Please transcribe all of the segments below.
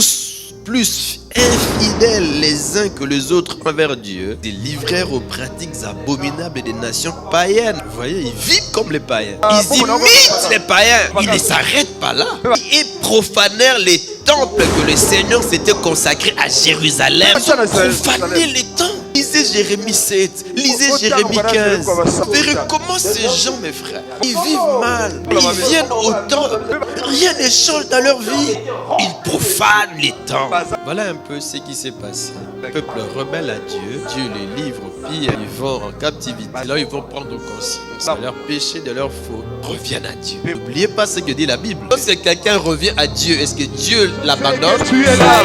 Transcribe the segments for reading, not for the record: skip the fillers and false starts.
tous plus infidèles les uns que les autres envers Dieu, se livrèrent aux pratiques abominables des nations païennes. Vous voyez, ils vivent comme les païens. Ils imitent les païens. Ils ne s'arrêtent pas là. Ils profanèrent les temples que le Seigneur s'était consacré à Jérusalem. Ils ont profané les temples. Lisez Jérémie 7, lisez Jérémie 15. Vous verrez comment ces gens, mes frères, ils vivent mal. Ils viennent au temple. Rien ne change dans leur vie. Ils profanent les temples. Voilà un peu ce qui s'est passé. Le peuple rebelle à Dieu. Dieu les livre au pire. Ils vont en captivité. Là, ils vont prendre conscience de leurs péchés, de leurs fautes. Reviennent à Dieu. N'oubliez pas ce que dit la Bible. Lorsque quelqu'un revient à Dieu, est-ce que Dieu l'abandonne? Tu es là.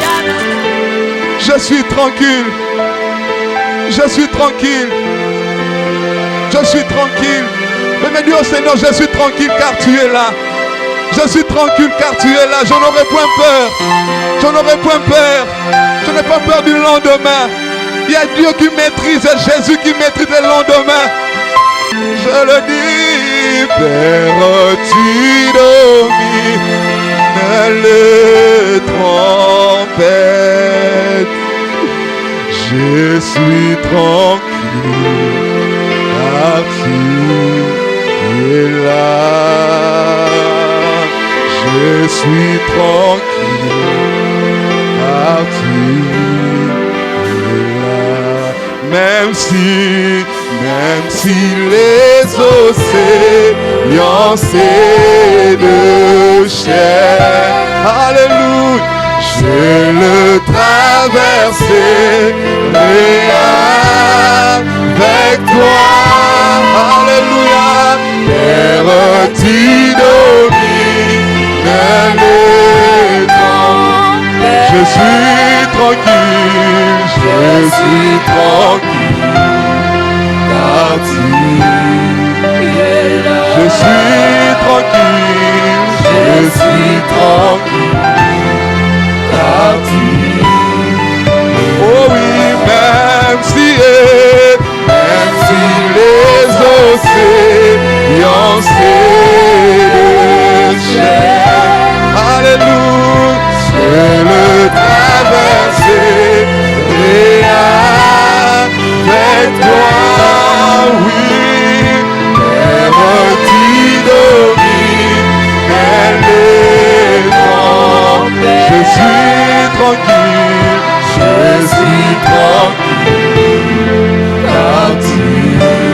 Je suis tranquille. Je suis tranquille. Je suis tranquille. Venez dire au Seigneur, je suis tranquille car tu es là. Je suis tranquille car tu es là. Je n'aurai point peur. Je n'aurai point peur. Je n'ai pas peur du lendemain. Il y a Dieu qui maîtrise, Jésus qui maîtrise le lendemain. Je le dis, Père, tu domines les tempêtes. Je suis tranquille car tu es là. Je suis tranquille car tu es là. Même si les océans c'est de chair, alléluia, je le traverserai avec toi, alléluia. Père, tu domines les temps. Je suis tranquille, je suis tranquille, car tu es là. Je suis tranquille, je suis tranquille, car tu es là. Oh oui, même si les océans c'est de chair, alléluia, je le traverserai avec toi, oui. Père, tu domines les tempêtes. Je suis tranquille, je suis tranquille, car tu es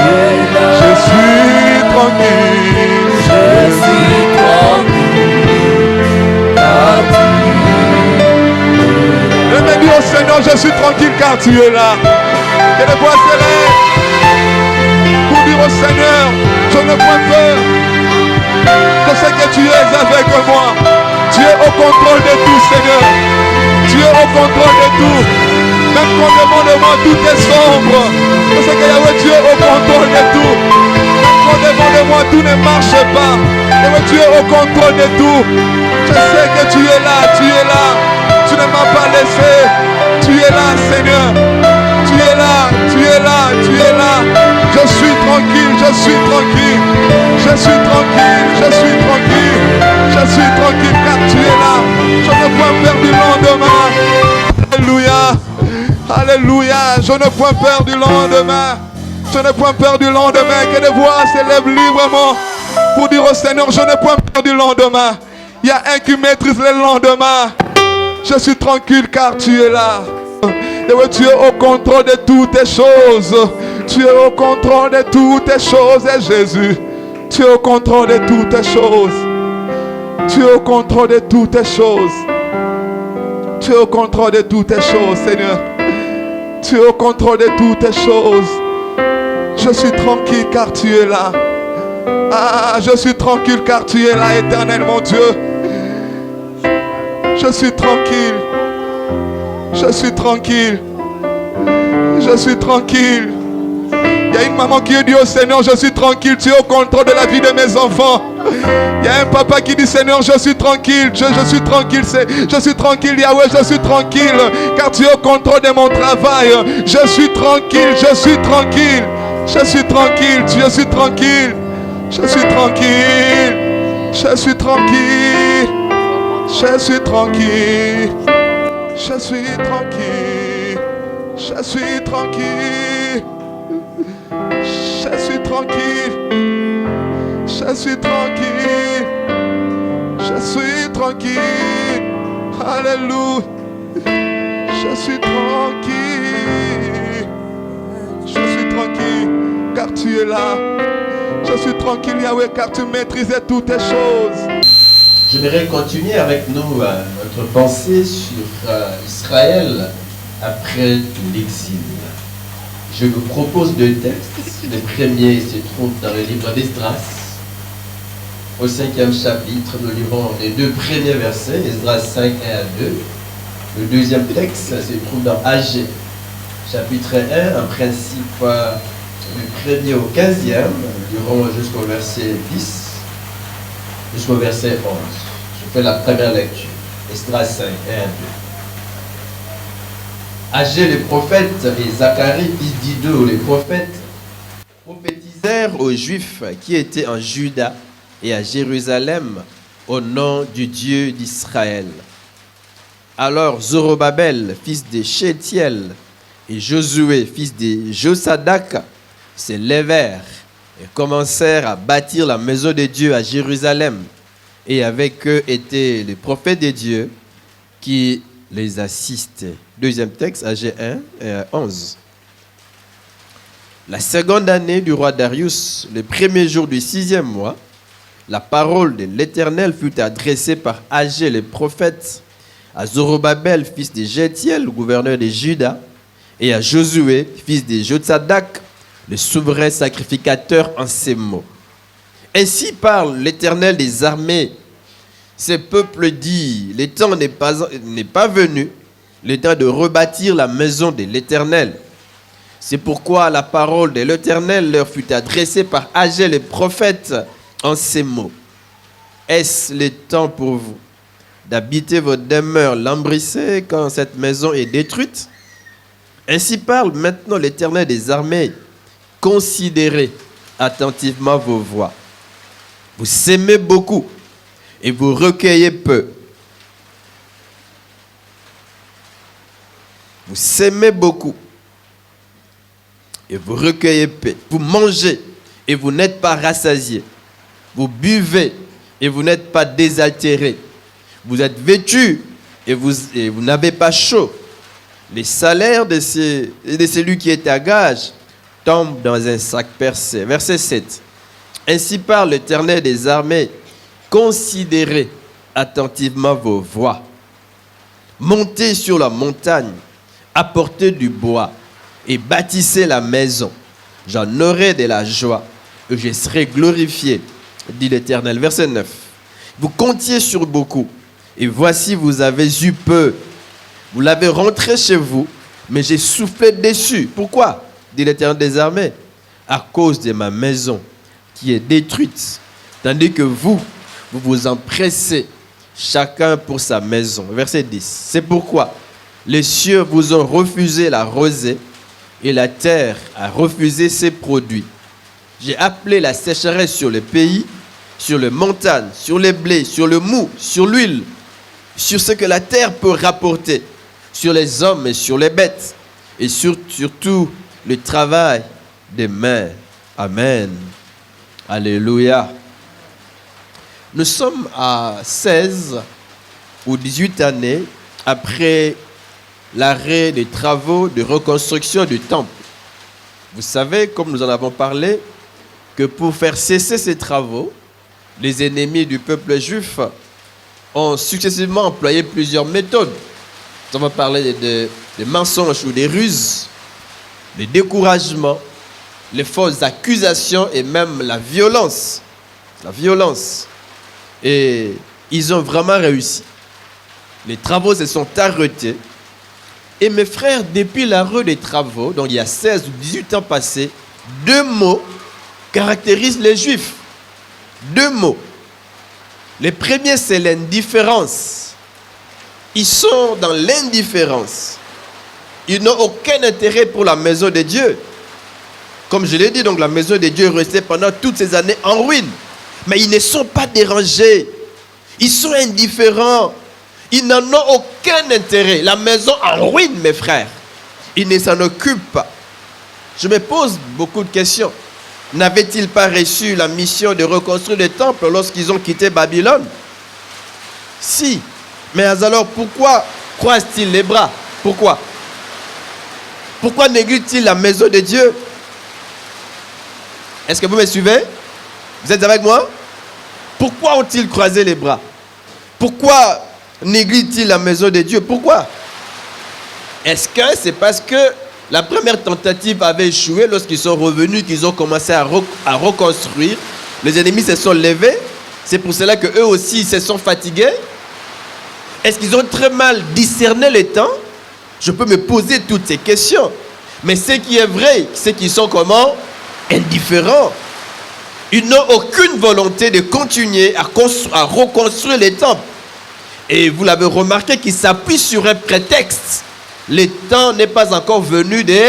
là. Je suis tranquille, je suis tranquille, car tu es là. Je me dis au Seigneur, je suis tranquille car tu es là. Que les voix s'élèvent pour dire au Seigneur, je ne prends peur. Je sais que tu es avec moi. Tu es au contrôle de tout, Seigneur. Tu es au contrôle de tout. Même quand devant de moi tout est sombre, je sais que Yahweh, tu es au contrôle de tout. Même quand devant de moi tout ne marche pas, Yahweh, tu es au contrôle de tout. Je sais que tu es là, tu es là. Tu ne m'as pas laissé. Tu es là, Seigneur. Tu es là, tu es là, tu es là. Je suis tranquille, je suis tranquille. Je suis tranquille, je suis tranquille. Je suis tranquille car tu es là. Je ne vois peur du lendemain. Alléluia. Alléluia. Je ne vois peur du lendemain. Je n'ai point peur du lendemain. Que les voix s'élèvent librement pour dire au Seigneur, je n'ai point peur du lendemain. Il y a un qui maîtrise le lendemain. Je suis tranquille car tu es là. Et oui, tu es au contrôle de toutes tes choses. Tu es au contrôle de toutes tes choses, et Jésus. Tu es au contrôle de toutes tes choses. Tu es au contrôle de toutes tes choses. Tu es au contrôle de toutes tes choses, Seigneur. Tu es au contrôle de toutes tes choses. Je suis tranquille car tu es là. Ah, je suis tranquille car tu es là, éternel mon Dieu. Je suis tranquille. Je suis tranquille. Je suis tranquille. Il y a une maman qui dit au Seigneur, je suis tranquille, tu es au contrôle de la vie de mes enfants. Il y a un papa qui dit, Seigneur, je suis tranquille, je suis tranquille, je suis tranquille, Yahweh, je suis tranquille, car tu es au contrôle de mon travail. Je suis tranquille, je suis tranquille, je suis tranquille, je suis tranquille, je suis tranquille, je suis tranquille, Je suis tranquille. Je suis tranquille. Je suis tranquille. Je suis tranquille. Je suis tranquille. Je suis tranquille. Alléluia. Je suis tranquille. Je suis tranquille car tu es là. Je suis tranquille Yahweh car tu maîtrisais toutes les choses. J'aimerais continuer avec nous notre pensée sur Israël après l'exil. Je vous propose deux textes. Le premier se trouve dans le livre d'Esdras. Au 5e chapitre, nous lirons les deux premiers versets, Esdras 5, 1 à 2. Le deuxième texte se trouve dans Agé, chapitre 1, en principe du 1er au 15e, nous lirons jusqu'au verset 10, jusqu'au verset 11. Je fais la première lecture, Esdras 5, 1 à 2. Agé le prophète et Zacharie, fils d'Iddo, les prophètes, prophétisèrent aux Juifs qui étaient en Juda et à Jérusalem au nom du Dieu d'Israël. Alors Zorobabel, fils de Shétiel, et Josué, fils de Josadak, se levèrent et commencèrent à bâtir la maison de Dieu à Jérusalem. Et avec eux étaient les prophètes de Dieu qui les assistaient. Deuxième texte, Agé 1 et 11. La seconde année du roi Darius, le premier jour du 6e mois, la parole de l'Éternel fut adressée par Agé le prophète à Zorobabel, fils de Jétiel, gouverneur de Juda, et à Josué, fils de Josadak, le souverain sacrificateur, en ces mots. Ainsi parle l'Éternel des armées. Ce peuple dit, le temps n'est pas venu, le temps de rebâtir la maison de l'Éternel. C'est pourquoi la parole de l'Éternel leur fut adressée par Agé le prophète en ces mots. Est-ce le temps pour vous d'habiter votre demeure lambrissée quand cette maison est détruite? Ainsi parle maintenant l'Éternel des armées. Considérez attentivement vos voies. Vous sémez beaucoup et vous recueillez peu. Vous sémez beaucoup et vous recueillez peu. Vous mangez et vous n'êtes pas rassasiés. Vous buvez et vous n'êtes pas désaltérés. Vous êtes vêtus et vous n'avez pas chaud. Les salaires de celui qui est à gage tombent dans un sac percé. Verset 7. Ainsi parle l'Éternel des armées. Considérez attentivement vos voies. Montez sur la montagne, apportez du bois et bâtissez la maison. J'en aurai de la joie et je serai glorifié, dit l'Éternel. Verset 9. Vous comptiez sur beaucoup et voici vous avez eu peu. Vous l'avez rentré chez vous, mais j'ai soufflé dessus. Pourquoi? Dit l'Éternel des armées. À cause de ma maison qui est détruite, tandis que vous vous empressez, chacun pour sa maison. Verset 10. C'est pourquoi les cieux vous ont refusé la rosée et la terre a refusé ses produits. J'ai appelé la sécheresse sur le pays, sur les montagnes, sur les blés, sur le mou, sur l'huile, sur ce que la terre peut rapporter, sur les hommes et sur les bêtes, et surtout le travail des mains. Amen. Alléluia. Nous sommes à 16 ou 18 années après l'arrêt des travaux de reconstruction du temple. Vous savez, comme nous en avons parlé, que pour faire cesser ces travaux, les ennemis du peuple juif ont successivement employé plusieurs méthodes. Nous avons parlé des mensonges ou des ruses, des découragements, les fausses accusations et même la violence. La violence. Et ils ont vraiment réussi. Les travaux se sont arrêtés. Et mes frères, depuis l'arrêt des travaux, donc il y a 16 ou 18 ans passés, 2 mots caractérisent les Juifs. 2 mots. Le premier, c'est l'indifférence. Ils sont dans l'indifférence. Ils n'ont aucun intérêt pour la maison de Dieu. Comme je l'ai dit, donc la maison de Dieu est restée pendant toutes ces années en ruine. Mais ils ne sont pas dérangés. Ils sont indifférents. Ils n'en ont aucun intérêt. La maison en ruine, mes frères. Ils ne s'en occupent pas. Je me pose beaucoup de questions. N'avaient-ils pas reçu la mission de reconstruire le temple lorsqu'ils ont quitté Babylone? Si. Mais alors pourquoi croisent-ils les bras? Pourquoi? Pourquoi négligent-ils la maison de Dieu? Est-ce que vous me suivez? Vous êtes avec moi? Pourquoi ont-ils croisé les bras? Pourquoi négligent-ils la maison de Dieu? Pourquoi? Est-ce que c'est parce que la première tentative avait échoué lorsqu'ils sont revenus, qu'ils ont commencé à reconstruire? Les ennemis se sont levés. C'est pour cela qu'eux aussi se sont fatigués. Est-ce qu'ils ont très mal discerné les temps? Je peux me poser toutes ces questions. Mais ce qui est vrai, c'est qu'ils sont comment? Indifférents. Ils n'ont aucune volonté de continuer à reconstruire les temples. Et vous l'avez remarqué qu'ils s'appuient sur un prétexte. Le temps n'est pas encore venu de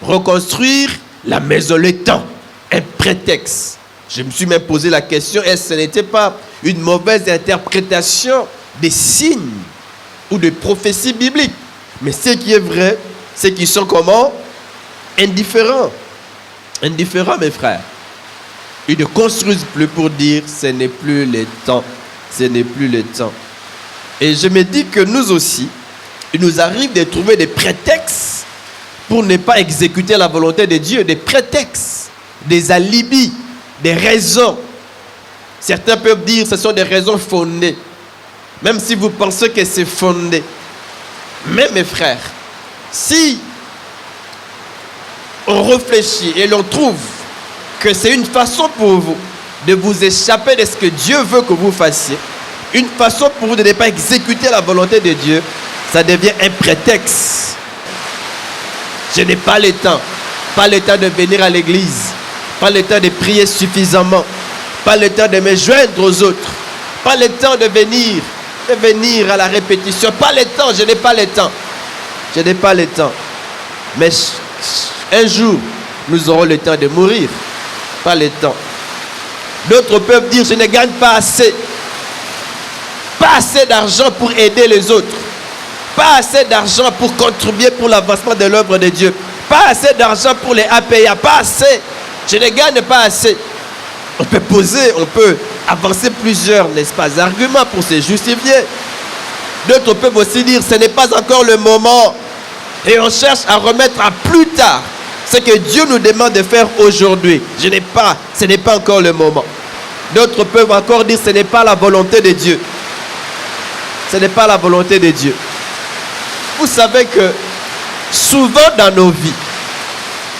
reconstruire la maison. Le temps, un prétexte. Je me suis même posé la question, est-ce que ce n'était pas une mauvaise interprétation des signes ou des prophéties bibliques? Mais ce qui est vrai, c'est qu'ils sont comment? Indifférents. Indifférents, mes frères. Ils ne construisent plus pour dire, ce n'est plus le temps. Ce n'est plus le temps. Et je me dis que nous aussi, il nous arrive de trouver des prétextes pour ne pas exécuter la volonté de Dieu. Des prétextes, des alibis, des raisons. Certains peuvent dire que ce sont des raisons fondées. Même si vous pensez que c'est fondé. Mais mes frères, si on réfléchit et l'on trouve que c'est une façon pour vous de vous échapper de ce que Dieu veut que vous fassiez, une façon pour vous de ne pas exécuter la volonté de Dieu, ça devient un prétexte. Je n'ai pas le temps. Pas le temps de venir à l'église. Pas le temps de prier suffisamment. Pas le temps de me joindre aux autres. Pas le temps de venir à la répétition. Pas le temps, je n'ai pas le temps. Je n'ai pas le temps. Mais un jour, nous aurons le temps de mourir. Pas le temps. D'autres peuvent dire, je ne gagne pas assez. Pas assez d'argent pour aider les autres. Pas assez d'argent pour contribuer pour l'avancement de l'œuvre de Dieu. Pas assez d'argent pour les APA. Pas assez. Je ne gagne pas assez. On peut avancer plusieurs, n'est-ce pas, arguments pour se justifier. D'autres peuvent aussi dire, ce n'est pas encore le moment. Et on cherche à remettre à plus tard ce que Dieu nous demande de faire aujourd'hui. Ce n'est pas encore le moment. D'autres peuvent encore dire, ce n'est pas la volonté de Dieu. Ce n'est pas la volonté de Dieu. Vous savez que souvent dans nos vies,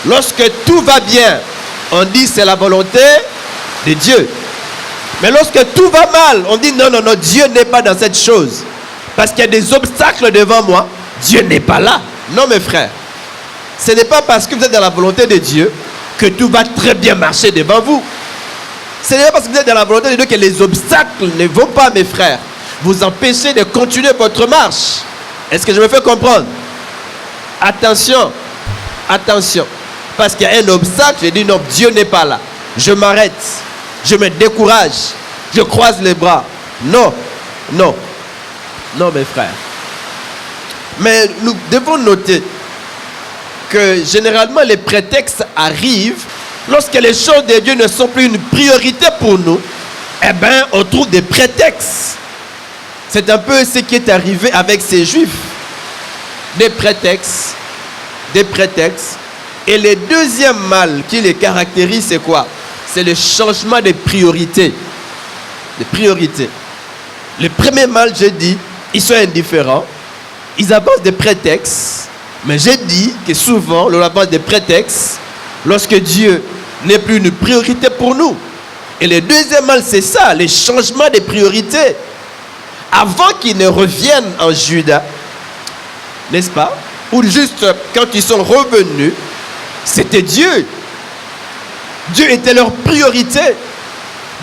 lorsque tout va bien, on dit c'est la volonté de Dieu. Mais lorsque tout va mal, on dit non, Dieu n'est pas dans cette chose. Parce qu'il y a des obstacles devant moi, Dieu n'est pas là. Non, mes frères. Ce n'est pas parce que vous êtes dans la volonté de Dieu que tout va très bien marcher devant vous. Ce n'est pas parce que vous êtes dans la volonté de Dieu que les obstacles ne vont pas, mes frères, vous empêcher de continuer votre marche. Est-ce que je me fais comprendre? Attention, attention. Parce qu'il y a un obstacle, je dis non, Dieu n'est pas là. Je m'arrête, je me décourage, je croise les bras. Non, mes frères. Mais nous devons noter que généralement les prétextes arrivent lorsque les choses de Dieu ne sont plus une priorité pour nous. Eh bien, on trouve des prétextes. C'est un peu ce qui est arrivé avec ces Juifs. Des prétextes. Et le deuxième mal qui les caractérise, c'est quoi? C'est le changement de priorité. Le premier mal, j'ai dit, ils sont indifférents. Ils avancent des prétextes. Mais j'ai dit que souvent, on avance des prétextes lorsque Dieu n'est plus une priorité pour nous. Et le deuxième mal, c'est ça, le changement de priorité. Avant qu'ils ne reviennent en Juda, n'est-ce pas? Ou juste quand ils sont revenus, c'était Dieu. Dieu était leur priorité.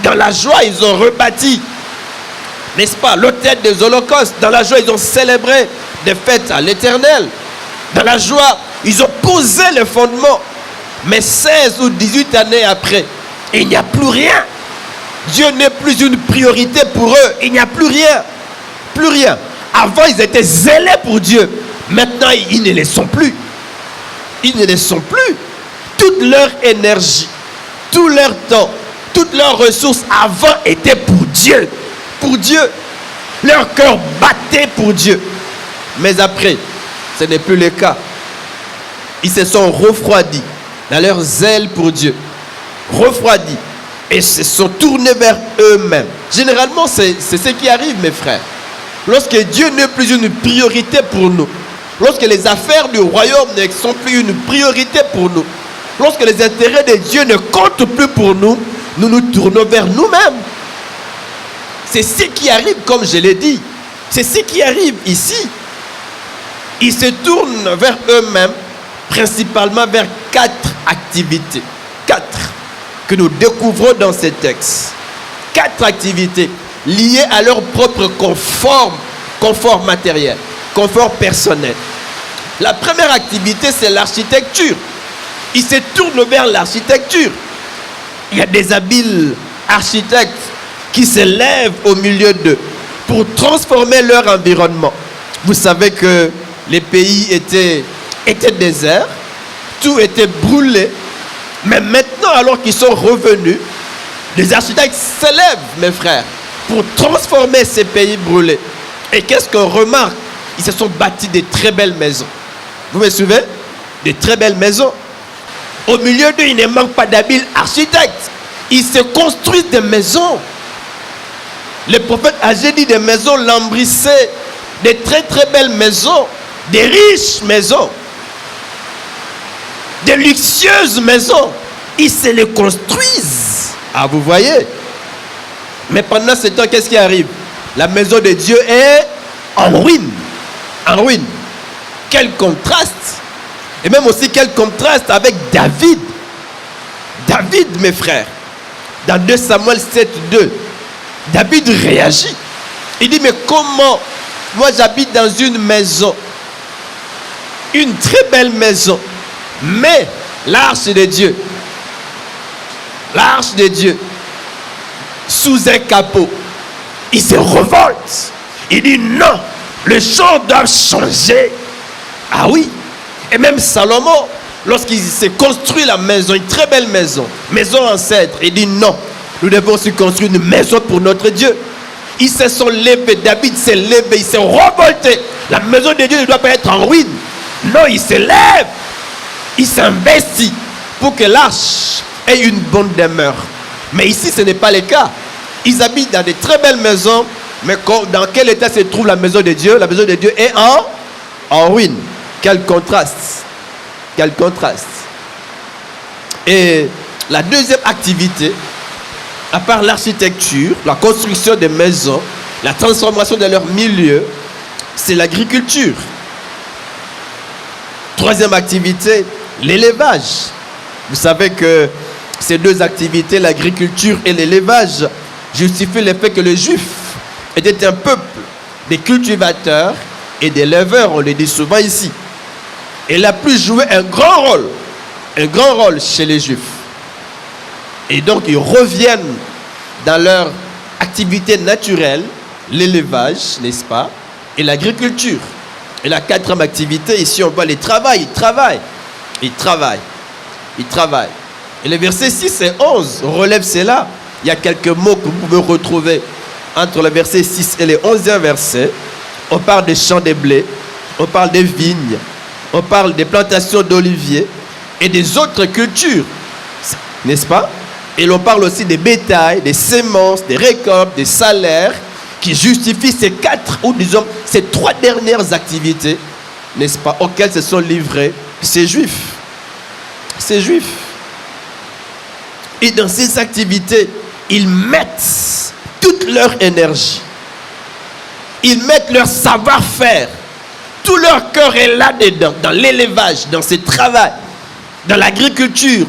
Dans la joie, ils ont rebâti, n'est-ce pas, l'autel des holocaustes. Dans la joie, ils ont célébré des fêtes à l'Éternel. Dans la joie, ils ont posé le fondement. Mais 16 ou 18 années après, il n'y a plus rien. Dieu n'est plus une priorité pour eux. Il n'y a plus rien. Plus rien. Avant, ils étaient zélés pour Dieu. Maintenant, ils ne le sont plus. Ils ne le sont plus. Toute leur énergie, tout leur temps, toutes leurs ressources avant étaient pour Dieu. Pour Dieu. Leur cœur battait pour Dieu. Mais après, ce n'est plus le cas. Ils se sont refroidis dans leur zèle pour Dieu. Refroidis. Et se sont tournés vers eux-mêmes. Généralement, c'est ce qui arrive, mes frères. Lorsque Dieu n'est plus une priorité pour nous. Lorsque les affaires du royaume ne sont plus une priorité pour nous. Lorsque les intérêts de Dieu ne comptent plus pour nous, nous nous tournons vers nous-mêmes. C'est ce qui arrive, comme je l'ai dit. C'est ce qui arrive ici. Ils se tournent vers eux-mêmes, principalement vers 4 activités. 4 que nous découvrons dans ces textes. 4 activités liées à leur propre confort matériel, confort personnel. La première activité, c'est l'architecture. Ils se tournent vers l'architecture. Il y a des habiles architectes qui se lèvent au milieu d'eux pour transformer leur environnement. Vous savez que les pays étaient déserts, tout était brûlé. Mais maintenant, alors qu'ils sont revenus, les architectes se lèvent, mes frères, pour transformer ces pays brûlés. Et qu'est-ce qu'on remarque? Ils se sont bâtis de très belles maisons. Vous me suivez? De très belles maisons. Au milieu d'eux, il ne manque pas d'habiles architectes. Ils se construisent des maisons. Le prophète Agé dit des maisons lambrissaient, des très très belles maisons, des riches maisons, des luxueuses maisons. Ils se les construisent. Ah, vous voyez? Mais pendant ce temps, qu'est-ce qui arrive? La maison de Dieu est en ruine. En ruine. Quel contraste! Et même aussi quel contraste avec David. David, mes frères, dans 2 Samuel 7, 2, David réagit. Il dit, mais comment? Moi, j'habite dans une maison, une très belle maison, mais l'arche de Dieu, sous un capot, il se révolte. Il dit, non, les choses doivent changer. Ah oui. Et même Salomon, lorsqu'il s'est construit la maison, une très belle maison ancêtre, il dit non, nous devons aussi construire une maison pour notre Dieu. Ils se sont levés, David s'est levé, il s'est révolté. La maison de Dieu ne doit pas être en ruine. Non, il se lève, il s'investit pour que l'arche ait une bonne demeure. Mais ici, ce n'est pas le cas. Ils habitent dans de très belles maisons, mais dans quel état se trouve la maison de Dieu? La maison de Dieu est en ruine. Quel contraste! Quel contraste! Et la deuxième activité, à part l'architecture, la construction des maisons, la transformation de leur milieu, c'est l'agriculture. Troisième activité, l'élevage. Vous savez que ces 2 activités, l'agriculture et l'élevage, justifient le fait que les Juifs étaient un peuple des cultivateurs et des éleveurs, on le dit souvent ici. Elle a pu jouer un grand rôle chez les Juifs. Et donc, ils reviennent dans leur activité naturelle, l'élevage, n'est-ce pas, et l'agriculture. Et la 4e activité, ici, on voit les travail. Ils travaillent. Et les versets 6 et 11 relèvent cela. Il y a quelques mots que vous pouvez retrouver entre le verset 6 et le 11e verset. On parle des champs de blé, on parle des vignes, on parle des plantations d'oliviers et des autres cultures, n'est-ce pas? Et l'on parle aussi des bétails, des semences, des récoltes, des salaires qui justifient ces 4 ou disons ces 3 dernières activités, n'est-ce pas, auxquelles se sont livrés ces Juifs. Ces Juifs. Et dans ces activités, ils mettent toute leur énergie. Ils mettent leur savoir-faire. Tout leur cœur est là-dedans, dans l'élevage, dans ce travail, dans l'agriculture,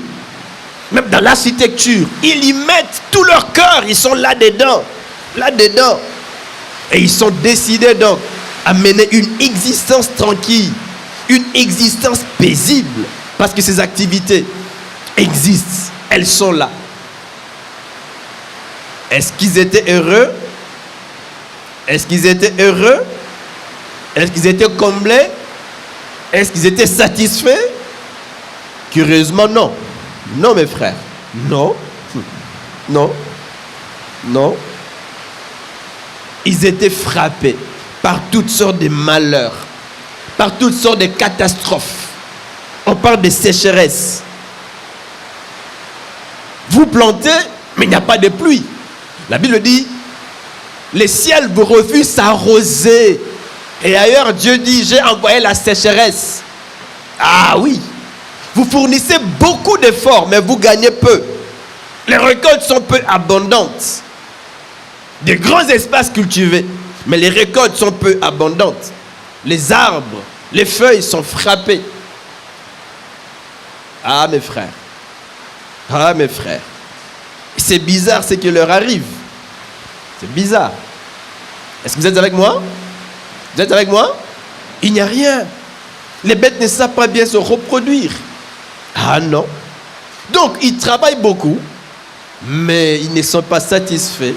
même dans l'architecture. Ils y mettent tout leur cœur, ils sont là-dedans. Là-dedans. Et ils sont décidés donc à mener une existence tranquille, une existence paisible. Parce que ces activités existent, elles sont là. Est-ce qu'ils étaient heureux? Est-ce qu'ils étaient heureux? Est-ce qu'ils étaient comblés? Est-ce qu'ils étaient satisfaits? Curieusement, non. Non, mes frères. Non. Non. Non. Ils étaient frappés par toutes sortes de malheurs, par toutes sortes de catastrophes. On parle de sécheresse. Vous plantez, mais il n'y a pas de pluie. La Bible dit, les ciels vous refusent s'arroser. Et ailleurs, Dieu dit, j'ai envoyé la sécheresse. Ah oui. Vous fournissez beaucoup d'efforts, mais vous gagnez peu. Les récoltes sont peu abondantes. Des grands espaces cultivés, mais les récoltes sont peu abondantes. Les arbres, les feuilles sont frappées. Ah mes frères. Ah mes frères. C'est bizarre ce qui leur arrive. C'est bizarre. Est-ce que vous êtes avec moi? Vous êtes avec moi? Il n'y a rien. Les bêtes ne savent pas bien se reproduire. Ah non. Donc ils travaillent beaucoup, mais ils ne sont pas satisfaits.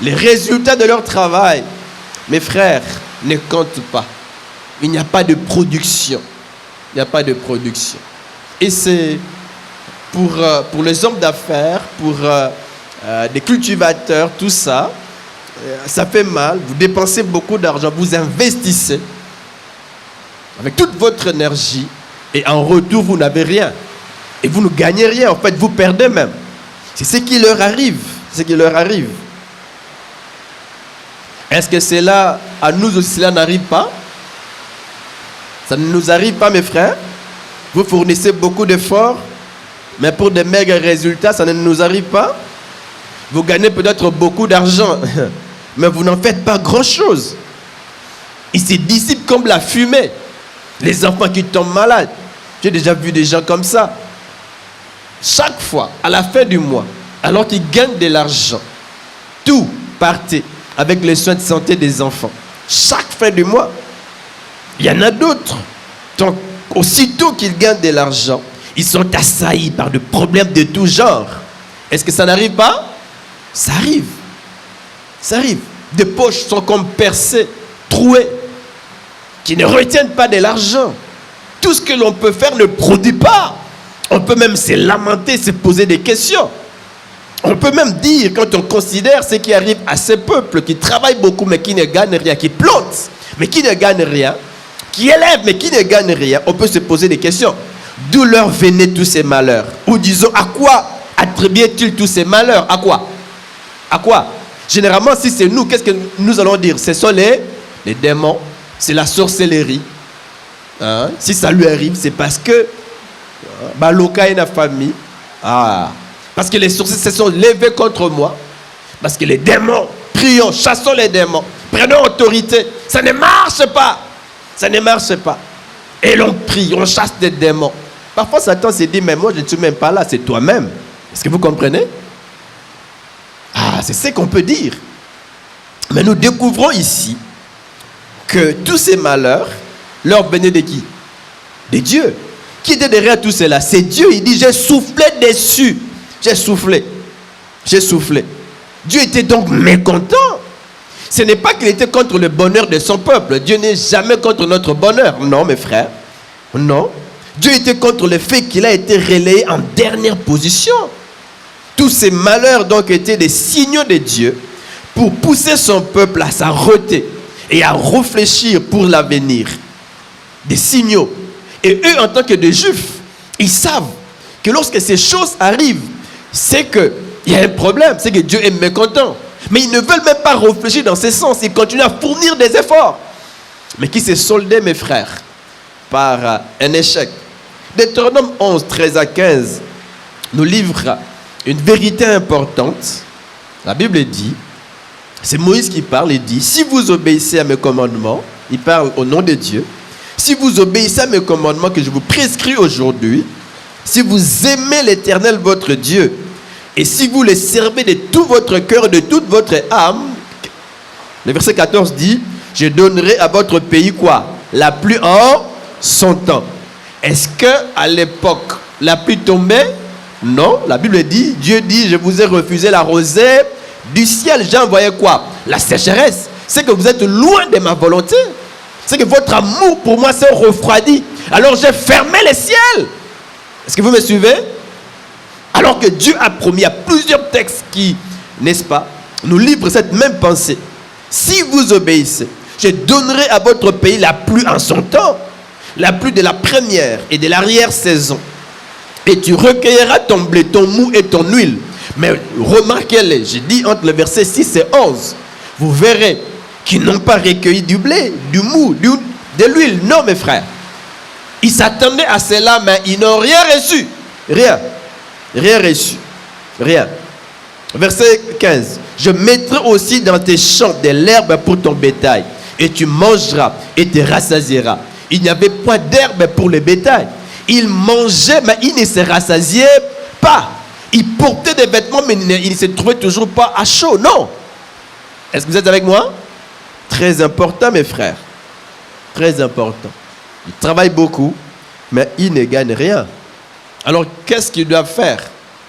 Les résultats de leur travail, mes frères, ne comptent pas. Il n'y a pas de production. Il n'y a pas de production. Et c'est pour les hommes d'affaires, pour des cultivateurs, tout ça, ça fait mal. Vous dépensez beaucoup d'argent, vous investissez avec toute votre énergie et en retour, vous n'avez rien. Et vous ne gagnez rien, en fait, vous perdez même. C'est ce qui leur arrive. C'est ce qui leur arrive. Est-ce que cela, à nous aussi, cela n'arrive pas? Ça ne nous arrive pas, mes frères. Vous fournissez beaucoup d'efforts, mais pour de maigres résultats, ça ne nous arrive pas. Vous gagnez peut-être beaucoup d'argent, mais vous n'en faites pas grand-chose. Ils se dissipent comme la fumée. Les enfants qui tombent malades. J'ai déjà vu des gens comme ça. Chaque fois, à la fin du mois, alors qu'ils gagnent de l'argent, tout partait avec les soins de santé des enfants. Chaque fin du mois, il y en a d'autres. Donc, aussitôt qu'ils gagnent de l'argent, ils sont assaillis par des problèmes de tout genre. Est-ce que ça n'arrive pas? Ça arrive. Ça arrive. Des poches sont comme percées, trouées, qui ne retiennent pas de l'argent. Tout ce que l'on peut faire ne produit pas. On peut même se lamenter, se poser des questions. On peut même dire, quand on considère ce qui arrive à ces peuples qui travaillent beaucoup mais qui ne gagnent rien, qui plantent mais qui ne gagnent rien, qui élèvent mais qui ne gagnent rien, on peut se poser des questions. D'où leur venaient tous ces malheurs? Ou disons, à quoi attribuaient-ils tous ces malheurs? À quoi? À quoi? Généralement, si c'est nous, qu'est-ce que nous allons dire? Ce sont les démons, c'est la sorcellerie. Hein? Si ça lui arrive, c'est parce que Baloka et la famille, parce que les sorciers se sont levés contre moi, parce que les démons, prions, chassons les démons, prenons autorité. Ça ne marche pas. Ça ne marche pas. Et l'on prie, on chasse des démons. Parfois, Satan se dit, mais moi, je ne suis même pas là, c'est toi-même. Est-ce que vous comprenez? C'est ce qu'on peut dire. Mais nous découvrons ici que tous ces malheurs leur venaient de qui? De Dieu. Qui était derrière tout cela? C'est Dieu. Il dit, j'ai soufflé dessus. J'ai soufflé. J'ai soufflé. Dieu était donc mécontent. Ce n'est pas qu'il était contre le bonheur de son peuple. Dieu n'est jamais contre notre bonheur. Non, mes frères. Non. Dieu était contre le fait qu'il a été relayé en dernière position. Tous ces malheurs donc étaient des signaux de Dieu pour pousser son peuple à s'arrêter et à réfléchir pour l'avenir. Des signaux. Et eux, en tant que des Juifs, ils savent que lorsque ces choses arrivent, c'est qu'il y a un problème, c'est que Dieu est mécontent. Mais ils ne veulent même pas réfléchir dans ce sens. Ils continuent à fournir des efforts. Mais qui s'est soldé, mes frères, par un échec. Deutéronome 11, 13 à 15 nous livre une vérité importante. La Bible dit, c'est Moïse qui parle, il dit, si vous obéissez à mes commandements, il parle au nom de Dieu, si vous obéissez à mes commandements que je vous prescris aujourd'hui, si vous aimez l'Éternel votre Dieu, et si vous le servez de tout votre cœur, de toute votre âme, le verset 14 dit, je donnerai à votre pays quoi? La pluie en son temps. Est-ce qu'à l'époque, la pluie tombait? Non, la Bible dit, Dieu dit, je vous ai refusé la rosée du ciel. J'ai envoyé quoi? La sécheresse. C'est que vous êtes loin de ma volonté. C'est que votre amour pour moi s'est refroidi. Alors j'ai fermé les ciels. Est-ce que vous me suivez? Alors que Dieu a promis, il y a plusieurs textes qui, n'est-ce pas, nous livrent cette même pensée. Si vous obéissez, je donnerai à votre pays la pluie en son temps, la pluie de la première et de l'arrière-saison. Et tu recueilleras ton blé, ton mou et ton huile. Mais remarquez-les, j'ai dit entre le verset 6 et 11, vous verrez qu'ils n'ont pas recueilli du blé, du mou, de l'huile. Non, mes frères. Ils s'attendaient à cela, mais ils n'ont rien reçu. Rien. Rien reçu. Rien. Verset 15. Je mettrai aussi dans tes champs de l'herbe pour ton bétail. Et tu mangeras et te rassasieras. Il n'y avait point d'herbe pour le bétail. Ils mangeaient, mais ils ne se rassasiaient pas. Ils portaient des vêtements, mais ils ne se trouvaient toujours pas à chaud. Non. Est-ce que vous êtes avec moi? Très important, mes frères. Très important. Ils travaillent beaucoup, mais ils ne gagnent rien. Alors, qu'est-ce qu'ils doivent faire?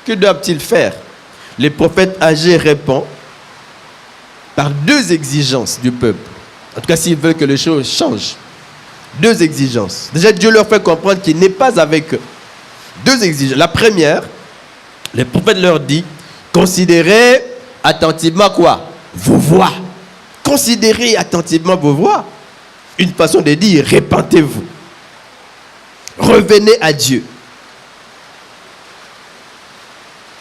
Que doivent-ils faire? Le prophète Agé répond par deux exigences du peuple. En tout cas, s'ils veulent que les choses changent. Deux exigences. Déjà, Dieu leur fait comprendre qu'il n'est pas avec eux. Deux exigences. La première, le prophète leur dit, considérez attentivement quoi? Vos voix. Considérez attentivement vos voix. Une façon de dire, répentez-vous. Revenez à Dieu.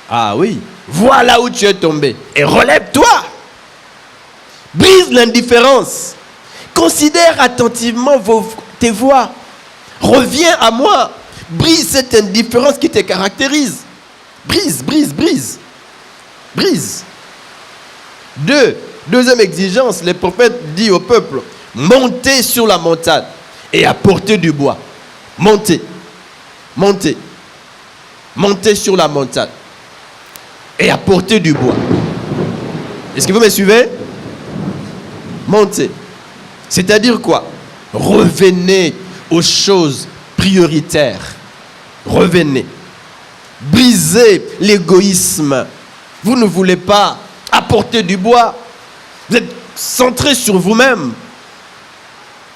Ah oui, voilà où tu es tombé. Et relève-toi. Brise l'indifférence. Considère attentivement tes voix. Reviens à moi. Brise cette indifférence qui te caractérise. Brise, brise, brise. Brise. Deuxième exigence, le prophète dit au peuple, montez sur la montagne et apportez du bois. Montez. Montez. Montez sur la montagne et apportez du bois. Est-ce que vous me suivez? Montez. C'est-à-dire quoi? Revenez aux choses prioritaires. Revenez. Brisez l'égoïsme. Vous ne voulez pas apporter du bois. Vous êtes centré sur vous-même,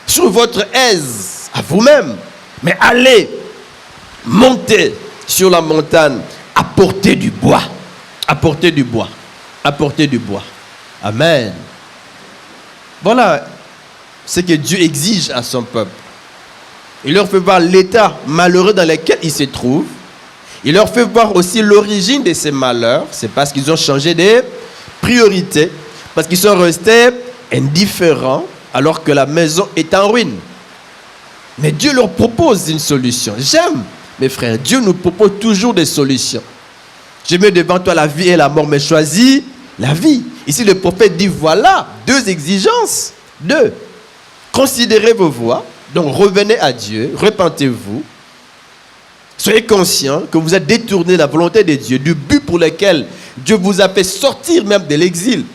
sur votre aise à vous-même. Mais allez, montez sur la montagne, apportez du bois. Apportez du bois. Apportez du bois. Amen. Voilà ce que Dieu exige à son peuple. Il leur fait voir l'état malheureux dans lequel ils se trouvent. Il leur fait voir aussi l'origine de ces malheurs. C'est parce qu'ils ont changé de priorité. Parce qu'ils sont restés indifférents alors que la maison est en ruine. Mais Dieu leur propose une solution. J'aime, mes frères, Dieu nous propose toujours des solutions. Je mets devant toi la vie et la mort, mais choisis la vie. Ici, le prophète dit, voilà, deux exigences. Deux, considérez vos voies, donc revenez à Dieu, repentez-vous. Soyez conscients que vous êtes détourné de la volonté de Dieu, du but pour lequel Dieu vous a fait sortir même de l'exil.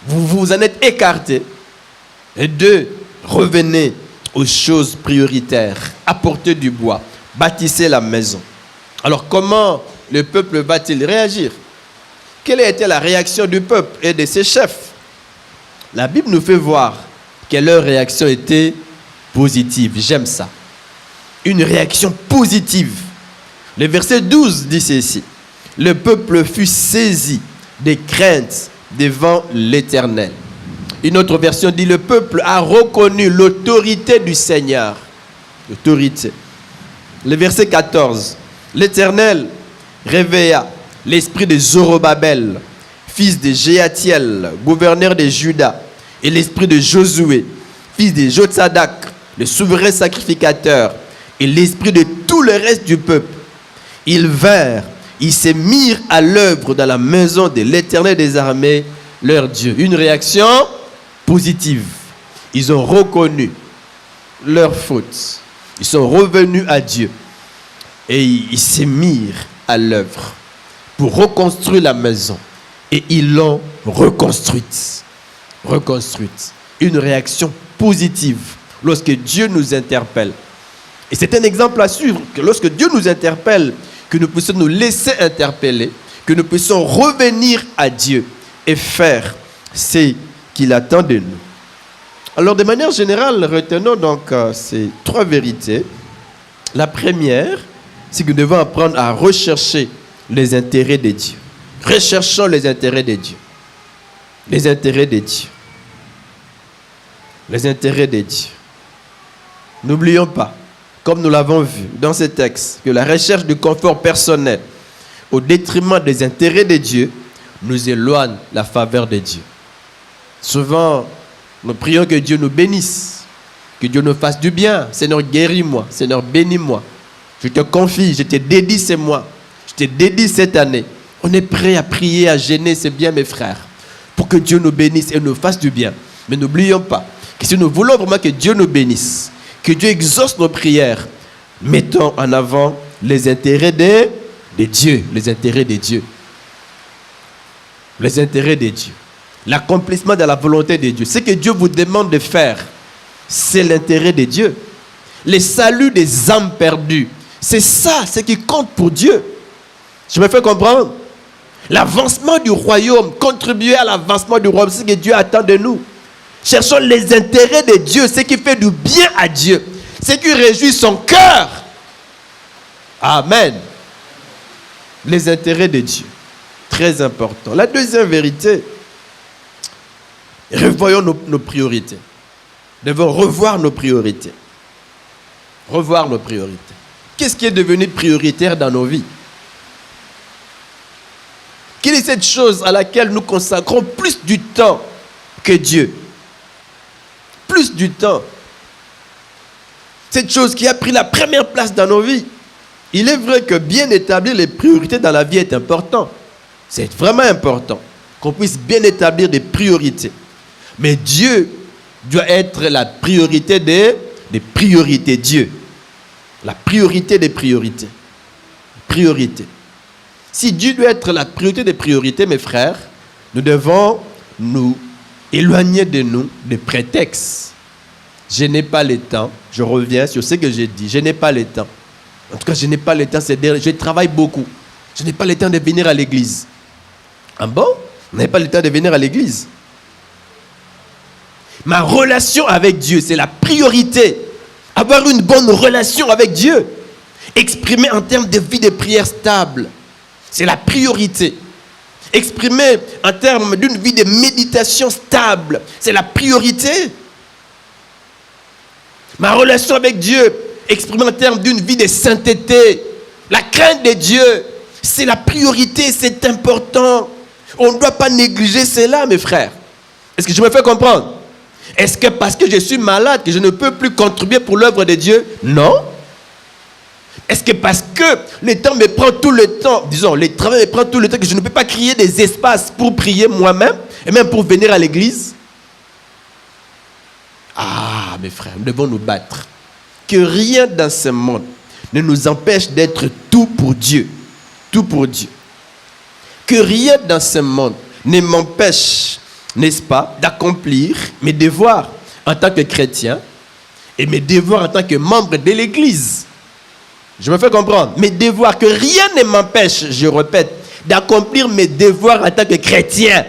Vous vous en êtes écartés. Et deux, revenez aux choses prioritaires. Apportez du bois, bâtissez la maison. Alors comment le peuple va-t-il réagir? Quelle a été la réaction du peuple et de ses chefs? La Bible nous fait voir que leur réaction était positive. J'aime ça. Une réaction positive. Le verset 12 dit ceci. Le peuple fut saisi de crainte devant l'Éternel. Une autre version dit, le peuple a reconnu l'autorité du Seigneur. L'autorité. Le verset 14. L'Éternel réveilla l'esprit de Zorobabel, fils de Jéatiel, gouverneur de Juda, et l'esprit de Josué, fils de Jotsadak, le souverain sacrificateur, et l'esprit de tout le reste du peuple. Ils vinrent, ils se mirent à l'œuvre dans la maison de l'Éternel des armées, leur Dieu. Une réaction positive. Ils ont reconnu leur faute. Ils sont revenus à Dieu. Et ils se mirent à l'œuvre pour reconstruire la maison. Et ils l'ont reconstruite. Reconstruite. Une réaction positive lorsque Dieu nous interpelle. Et c'est un exemple à suivre, que lorsque Dieu nous interpelle, que nous puissions nous laisser interpeller, que nous puissions revenir à Dieu et faire ce qu'il attend de nous. Alors, de manière générale, retenons donc ces 3 vérités. La première, c'est que nous devons apprendre à rechercher les intérêts de Dieu. Recherchons les intérêts de Dieu. Les intérêts de Dieu. Les intérêts de Dieu. N'oublions pas, comme nous l'avons vu dans ce texte, que la recherche du confort personnel au détriment des intérêts de Dieu nous éloigne la faveur de Dieu. Souvent, nous prions que Dieu nous bénisse, que Dieu nous fasse du bien. Seigneur, guéris-moi. Seigneur, bénis-moi. Je te confie, je te dédie ce mois. Je te dédie cette année. On est prêt à prier, à gêner, c'est bien mes frères, pour que Dieu nous bénisse et nous fasse du bien. Mais n'oublions pas que si nous voulons vraiment que Dieu nous bénisse, que Dieu exauce nos prières, mettons en avant les intérêts de Dieu. Les intérêts de Dieu. Les intérêts de Dieu. L'accomplissement de la volonté de Dieu. Ce que Dieu vous demande de faire, c'est l'intérêt de Dieu. Le salut des âmes perdues. C'est ça, ce qui compte pour Dieu. Je me fais comprendre. L'avancement du royaume, contribuer à l'avancement du royaume, c'est ce que Dieu attend de nous. Cherchons les intérêts de Dieu, ce qui fait du bien à Dieu, ce qui réjouit son cœur. Amen. Les intérêts de Dieu. Très important. La deuxième vérité, revoyons nos priorités. Nous devons revoir nos priorités. Revoir nos priorités. Qu'est-ce qui est devenu prioritaire dans nos vies? Quelle est cette chose à laquelle nous consacrons plus du temps que Dieu? Plus du temps. Cette chose qui a pris la première place dans nos vies. Il est vrai que bien établir les priorités dans la vie est important. C'est vraiment important qu'on puisse bien établir des priorités. Mais Dieu doit être la priorité des priorités. Dieu. La priorité des priorités. Priorité. Si Dieu doit être la priorité des priorités, mes frères, nous devons nous éloigner de nous des prétextes. Je n'ai pas le temps. Je reviens sur ce que j'ai dit. Je n'ai pas le temps. En tout cas, je n'ai pas le temps. Je travaille beaucoup. Je n'ai pas le temps de venir à l'église. Ah bon? Vous n'avez pas le temps de venir à l'église? Ma relation avec Dieu, c'est la priorité. Avoir une bonne relation avec Dieu. Exprimer en termes de vie de prière stable. C'est la priorité. Exprimer en termes d'une vie de méditation stable. C'est la priorité. Ma relation avec Dieu, exprimer en termes d'une vie de sainteté. La crainte de Dieu, c'est la priorité, c'est important. On ne doit pas négliger cela, mes frères. Est-ce que je me fais comprendre? Est-ce que parce que je suis malade, que je ne peux plus contribuer pour l'œuvre de Dieu? Non. Est-ce que parce que le temps me prend tout le temps, disons, le travail me prend tout le temps, que je ne peux pas créer des espaces pour prier moi-même, et même pour venir à l'église? Ah, mes frères, nous devons nous battre. Que rien dans ce monde ne nous empêche d'être tout pour Dieu. Tout pour Dieu. Que rien dans ce monde ne m'empêche, n'est-ce pas, d'accomplir mes devoirs en tant que chrétien et mes devoirs en tant que membre de l'église. Je me fais comprendre. Mes devoirs, que rien ne m'empêche, je répète, d'accomplir mes devoirs en tant que chrétien.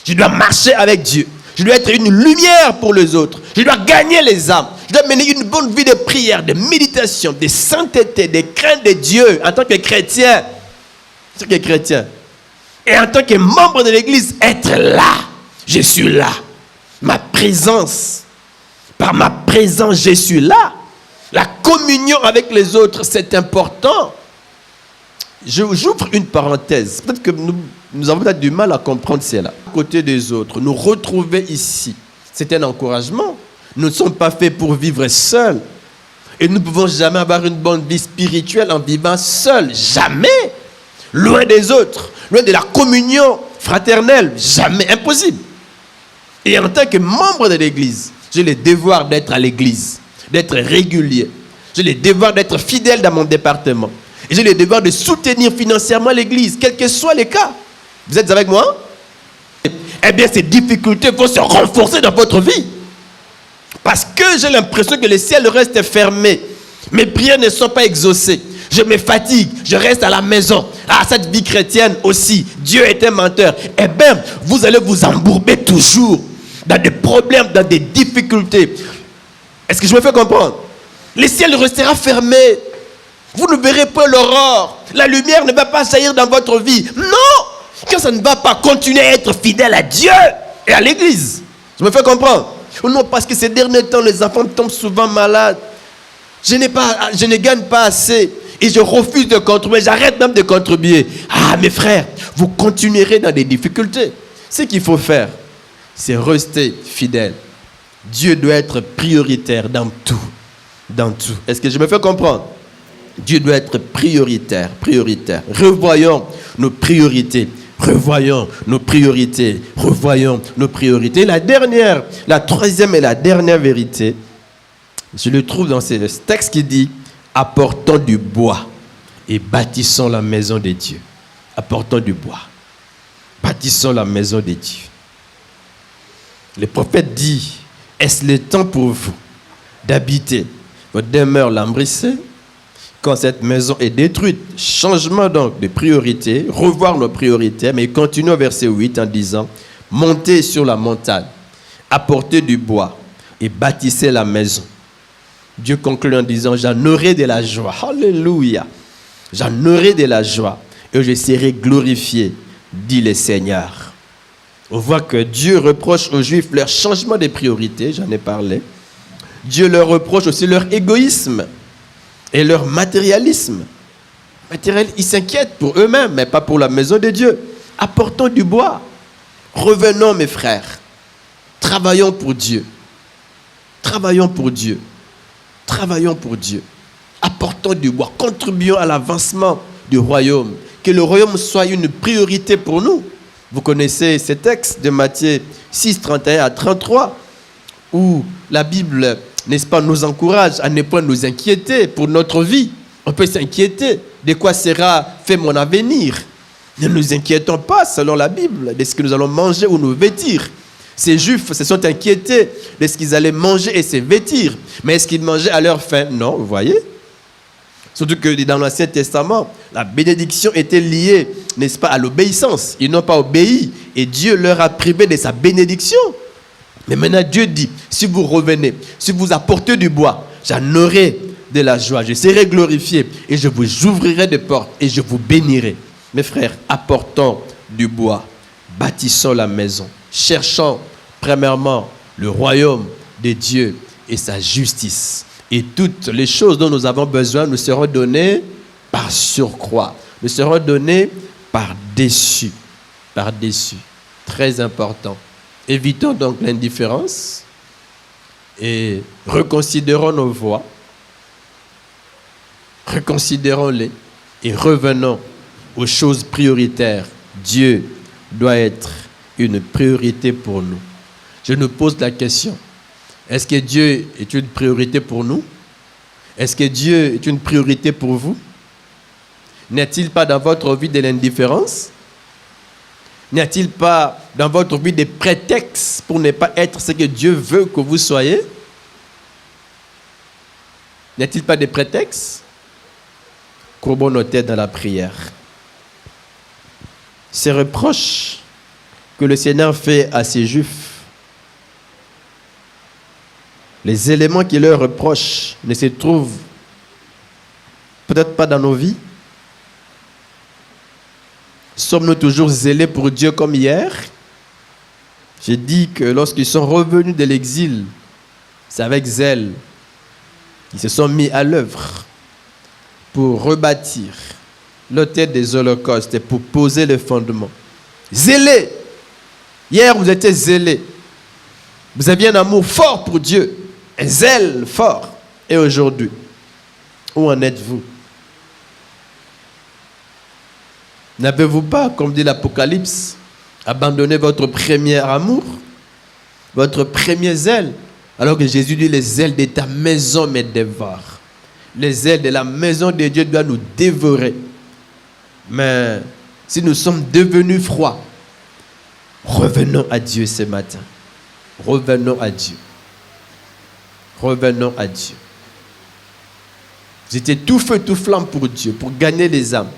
Je dois marcher avec Dieu. Je dois être une lumière pour les autres. Je dois gagner les âmes. Je dois mener une bonne vie de prière, de méditation, de sainteté, de crainte de Dieu en tant que chrétien. En tant que chrétien. Et en tant que membre de l'église, être là. Je suis là. Ma présence. Par ma présence, je suis là. La communion avec les autres, c'est important. J'ouvre une parenthèse. Peut-être que nous avons peut-être du mal à comprendre cela. À côté des autres, nous retrouver ici, c'est un encouragement. Nous ne sommes pas faits pour vivre seuls. Et nous ne pouvons jamais avoir une bonne vie spirituelle en vivant seuls. Jamais. Loin des autres. Loin de la communion fraternelle. Jamais. Impossible. Et en tant que membre de l'église, j'ai le devoir d'être à l'église. D'être régulier. J'ai le devoir d'être fidèle dans mon département. Et j'ai le devoir de soutenir financièrement l'église, quel que soit les cas. Vous êtes avec moi? Eh bien, ces difficultés vont se renforcer dans votre vie. Parce que j'ai l'impression que le ciel reste fermé. Mes prières ne sont pas exaucées. Je me fatigue, je reste à la maison. Ah, cette vie chrétienne aussi, Dieu est un menteur. Eh bien, vous allez vous embourber toujours dans des problèmes, dans des difficultés. Est-ce que je me fais comprendre? Le ciel restera fermé. Vous ne verrez pas l'aurore. La lumière ne va pas jaillir dans votre vie. Non! Quand ça ne va pas, continuer à être fidèle à Dieu et à l'église. Je me fais comprendre? Non, parce que ces derniers temps, les enfants tombent souvent malades. Je ne gagne pas assez. Et je refuse de contribuer. J'arrête même de contribuer. Ah, mes frères, vous continuerez dans des difficultés. Ce qu'il faut faire, c'est rester fidèle. Dieu doit être prioritaire dans tout. Dans tout. Est-ce que je me fais comprendre? Dieu doit être prioritaire. Revoyons nos priorités. Revoyons nos priorités. La troisième et la dernière vérité, je le trouve dans ce texte qui dit: apportons du bois et bâtissons la maison de Dieu. Apportons du bois. Bâtissons la maison de Dieu. Le prophète dit: est-ce le temps pour vous d'habiter votre demeure lambrissée quand cette maison est détruite? Changement donc de priorité, revoir nos priorités, mais continuons au verset 8 en disant: montez sur la montagne, apportez du bois et bâtissez la maison. Dieu conclut en disant: j'en aurai de la joie. Alléluia. J'en aurai de la joie et je serai glorifié, dit le Seigneur. On voit que Dieu reproche aux Juifs leur changement de priorité, j'en ai parlé. Dieu leur reproche aussi leur égoïsme et leur matérialisme. Ils s'inquiètent pour eux-mêmes, mais pas pour la maison de Dieu. Apportons du bois. Revenons, mes frères. Travaillons pour Dieu. Travaillons pour Dieu. Travaillons pour Dieu. Apportons du bois. Contribuons à l'avancement du royaume. Que le royaume soit une priorité pour nous. Vous connaissez ce texte de Matthieu 6, 31 à 33, où la Bible, n'est-ce pas, nous encourage à ne pas nous inquiéter pour notre vie. On peut s'inquiéter de quoi sera fait mon avenir. Ne nous inquiétons pas, selon la Bible, de ce que nous allons manger ou nous vêtir. Ces Juifs se sont inquiétés de ce qu'ils allaient manger et se vêtir. Mais est-ce qu'ils mangeaient à leur faim? Non, vous voyez? Surtout que dans l'Ancien Testament, la bénédiction était liée, n'est-ce pas, à l'obéissance. Ils n'ont pas obéi et Dieu leur a privé de sa bénédiction. Mais maintenant, Dieu dit: si vous revenez, si vous apportez du bois, j'en aurai de la joie, je serai glorifié et je vous ouvrirai des portes et je vous bénirai. Mes frères, apportons du bois, bâtissons la maison, cherchons premièrement le royaume de Dieu et sa justice. Et toutes les choses dont nous avons besoin nous seront données par surcroît, nous seront données par-dessus. Par-dessus. Très important. Évitons donc l'indifférence et reconsidérons nos voies. Reconsidérons-les et revenons aux choses prioritaires. Dieu doit être une priorité pour nous. Je nous pose la question: est-ce que Dieu est une priorité pour nous? Est-ce que Dieu est une priorité pour vous? N'est-il pas dans votre vie de l'indifférence? N'y a-t-il pas dans votre vie des prétextes pour ne pas être ce que Dieu veut que vous soyez? N'y a-t-il pas des prétextes? Courbons nos têtes dans la prière. Ces reproches que le Seigneur fait à ces Juifs, les éléments qu'il leur reproche ne se trouvent peut-être pas dans nos vies. Sommes-nous toujours zélés pour Dieu comme hier? J'ai dit que lorsqu'ils sont revenus de l'exil, c'est avec zèle qu'ils se sont mis à l'œuvre pour rebâtir l'autel des holocaustes et pour poser le fondement. Zélés! Hier, vous étiez zélés. Vous aviez un amour fort pour Dieu, un zèle fort. Et aujourd'hui, où en êtes-vous? N'avez-vous pas, comme dit l'Apocalypse, abandonné votre premier amour, votre premier zèle? Alors que Jésus dit: les ailes de ta maison me dévorent. Les ailes de la maison de Dieu doivent nous dévorer. Mais si nous sommes devenus froids, revenons à Dieu ce matin. Revenons à Dieu. Revenons à Dieu. Vous étiez tout feu, tout flamme pour Dieu, pour gagner les âmes.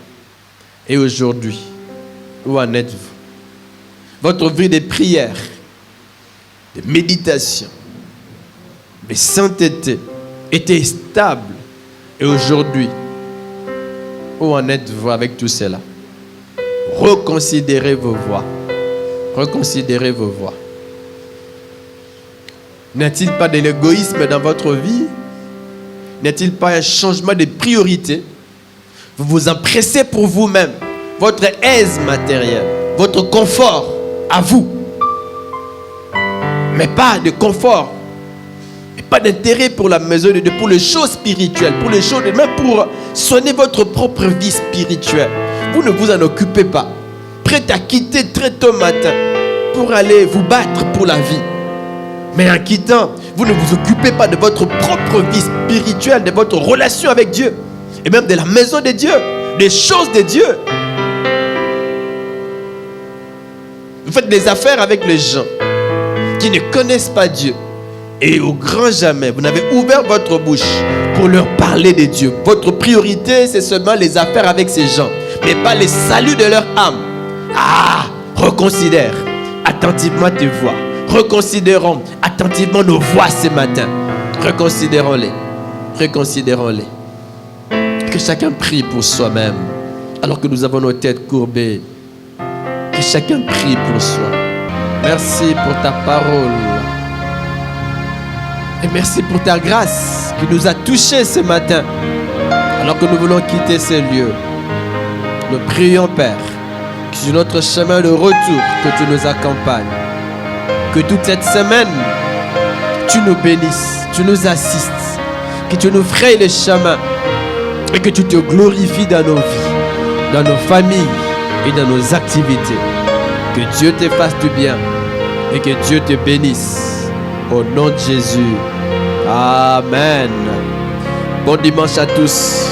Et aujourd'hui, où en êtes-vous? Votre vie de prière, de méditation, de sainteté était stable. Et aujourd'hui, où en êtes-vous avec tout cela? Reconsidérez vos voies. Reconsidérez vos voies. N'y a-t-il pas de l'égoïsme dans votre vie? N'y a-t-il pas un changement de priorité? Vous vous empressez pour vous-même, votre aise matérielle, votre confort à vous. Mais pas de confort, et pas d'intérêt pour la maison de Dieu, pour les choses spirituelles, pour les choses, même pour soigner votre propre vie spirituelle. Vous ne vous en occupez pas. Prêt à quitter très tôt matin pour aller vous battre pour la vie. Mais en quittant, vous ne vous occupez pas de votre propre vie spirituelle, de votre relation avec Dieu, et même de la maison de Dieu, des choses de Dieu. Vous faites des affaires avec les gens qui ne connaissent pas Dieu. Et au grand jamais, vous n'avez ouvert votre bouche pour leur parler de Dieu. Votre priorité, c'est seulement les affaires avec ces gens, mais pas le salut de leur âme. Ah, reconsidère attentivement tes voix. Reconsidérons attentivement nos voix ce matin. Reconsidérons-les. Reconsidérons-les. Que chacun prie pour soi-même, alors que nous avons nos têtes courbées. Que chacun prie pour soi. Merci pour ta parole. Et merci pour ta grâce qui nous a touchés ce matin, alors que nous voulons quitter ces lieux. Nous prions, Père, que sur notre chemin de retour, que tu nous accompagnes. Que toute cette semaine, tu nous bénisses, tu nous assistes, que tu nous frayes le chemin et que tu te glorifies dans nos vies, dans nos familles et dans nos activités. Que Dieu te fasse du bien et que Dieu te bénisse. Au nom de Jésus. Amen. Bon dimanche à tous.